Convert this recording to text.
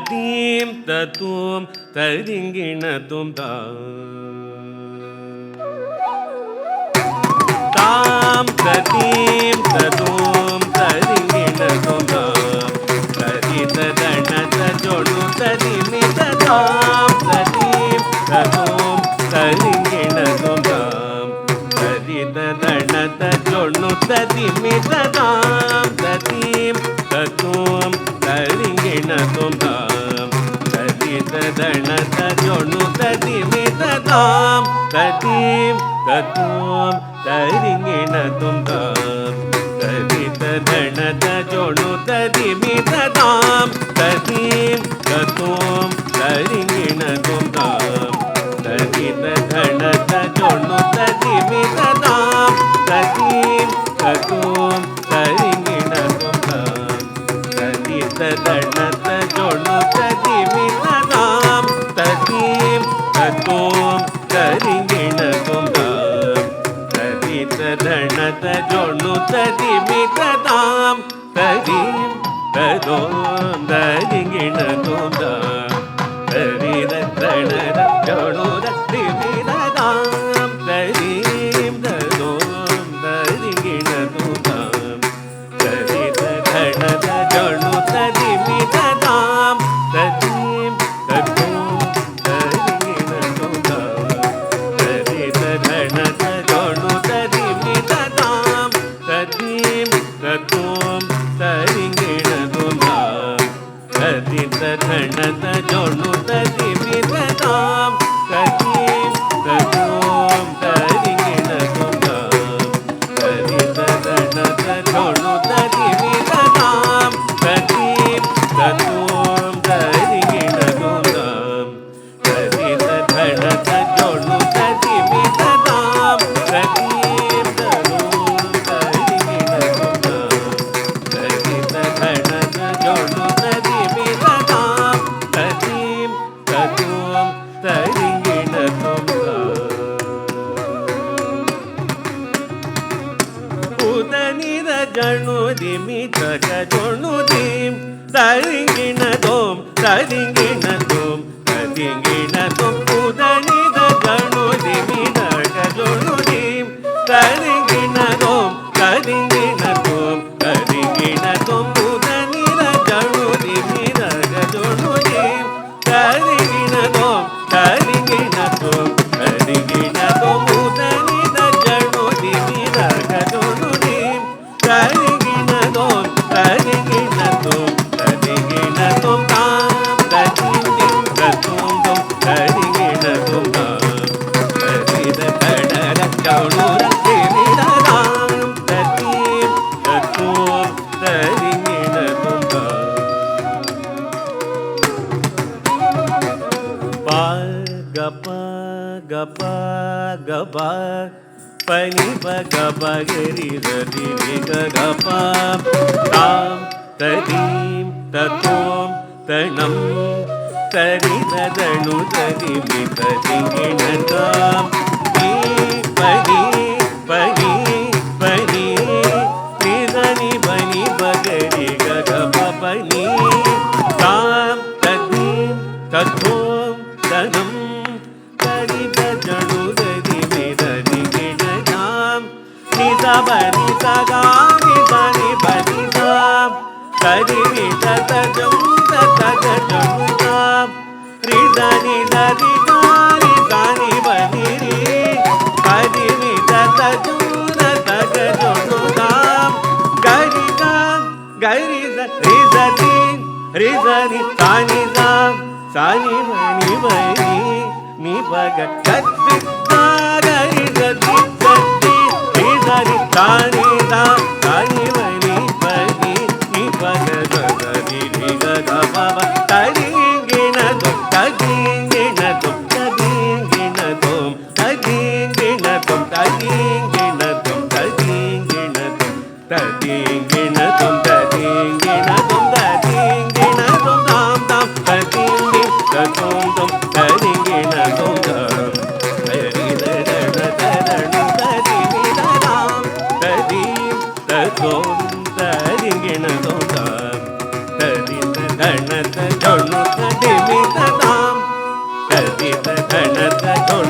theme தத்துவம் தரிங்கிணதும் தாம் theme தத்துவம் தரிங்கிணதும் தரித தணத ஜொடு தரிமித தாம் தீம் தத்துவம் தரிங்கிணதும் தரித தணத ஜொடு தரிமித தாம் தீம் தத்துவம் தரிங்கிணதும் தரித தணத ஜொடு தரிமித தாம் தீம் தத்துவம் தரிங்கிணதும் தரித தணத ஜொடு தரிமித தாம் தீம் தத்துவம் தரிங்கிணதும் தரித தணத ஜொடு தரிமித தாம் தீம் தத்துவம் தரிங்கிணதும் தரித தணத ஜொடு தரிமித தாம் தீம் தத்துவம் தரிங்கிணதும் தரித தணத ஜொடு தரிமித தாம் தீம் தத்துவம் தரிங்கிணதும் தரித தணத ஜொடு தரிமித தாம் தீம் தத்துவம் தரிங்கிணதும் தரித தணத ஜொடு தரிமித தாம் தீம் தத்துவம் தரிங்கிணதும் தரித தணத ஜொடு தரிமித தாம் தீம் தத்துவம் தரிங்கிணதும் தரித தணத ஜொடு தரிமித தாம் தீம் தத்துவம் தரிங்கிணதும் தரித தணத ஜொடு தரிமித தாம் தீம் தத்துவம் தரிங்கிணதும் தரித தணத ஜொடு தரிமித தாம் தீம் தத்துவம் தரிங்கிணதும் தரித தணத ஜொடு தரிமித தாம் தீம் தத்துவம் தரிங்கிணதும் ಉದನಿದ ಜಣುದಿಮಿತ ಜಣುದಿಂ ತರಿಂಗಿಣದೋಂ ತರಿಂಗಿಣದೋಂ ತರಿಂಗಿಣದೋಂ ಉದನಿದ ಜಣುದಿಮಿತ ಜಣುದಿಂ ತರಿಂಗಿಣದೋಂ ತರಿಂಗಿಣದೋಂ ತರಿಂಗಿಣದೋಂ ಉದನಿದ ಜಣುದಿಮಿತ ಜಣುದಿಂ ತರಿಂಗಿಣದೋಂ ತರಿಂಗಿಣದೋಂ ತರಿಂಗಿಣದೋಂ ಉದನಿದ ಜಣುದಿಮಿತ ಜಣುದಿಂ ತರಿಂಗಿಣದೋಂ ತರಿಂಗಿಣದೋಂ ತರಿಂಗಿಣದೋಂ ತಾಂ ತರಿಂಗಿಂ ತತ್ತೋಂ ತರಿಂಗಿಣದೋಂ ತರಿದ ಕಡಲ ಜಣು ರತಿಮಿದ ತಾಂ ತತೀಂ ತತ್ತೋಂ ತರಿಂಗಿಣದೋಂ ಗಪ ಗಪ ಗಪ ಪನಿ ಪಗ ಪಗರಿ ರತಿ ಗಪ ತಾಂ ತದೀಂ ತತೋಂ ತಣಂ ತರಿದ ದಣು ತರಿಮಿತ ತಿಂಗಿಣತಾಂ ಪನಿ ಪನಿ ಪನಿ ತ್ರಿದನಿ ಬನಿ ಬಗರಿ ಗಪ ಪನಿ ತಾಂ ತದೀಂ ತಥೋಂ ತನಂ ತರಿದ ಜಣು ತರಿಮಿತ ತಿಂಗಿಣತಾಂ ನಿದ ಬನಿ ಸಗಾಮಿ ಬನಿ ಬನಿ ತಾಂ ತರಿಮಿತ ತಜಂ ತಗ ಜಣುತಾಂ ರಿದನಿ ದರಿ ಗಾನಿ ಗಾನಿ ಬನಿ ರೀ ತರಿಮಿತ ತಜೂನ ತಗ ಜಣುತಾಂ ಗರಿ ಗಾಂ ಗರಿ ರಿದನಿ ರಿದನಿ ತಾನಿ ತಾಂ ಸಾನಿ ಬನಿ ಬನಿ ನಿ ಬಗ ಗದ್ದಿ ಗರಿ ಗದ್ದಿ ಗದ್ದಿ ರಿದನಿ ತಾನಿ ತಾಂ ಸಾನಿ ಬನಿ ಬನಿ ನಿ ಬಗ ಗರಿ ರಿಗ ಗಬ ತರಿಂಗಿಣದೋಂ ತರಿಂಗಿಣದೋಂ ತರಿಂಗಿಣದೋಂ ತರಿಂಗಿಣದೋಂ ತರಿಂಗಿಣದೋಂ ತರಿಂಗಿಣದೋಂ ತರಿಂಗಿಣದೋಂ ತರಿಂಗಿಣದೋಂ ತರಿಂಗಿಣದೋಂ ತಾಂ ತಾಂ ತರಿಂಗಿ ತತೋಂ ತೋಂ ತರಿಂಗಿಣದೋಂ ತರಿದ ದಣ ತರಣು ತರಿಮಿದ ತಾಂ ತರೀಂ ತತೋಂ ತರಿಂಗಿಣದೋಂ ತರಿದ ಧಣತ ಧಣುತ ಧಿಮಿತ ಧಾಮ್ ತದಿತ ಧಣತ ಧಣುತ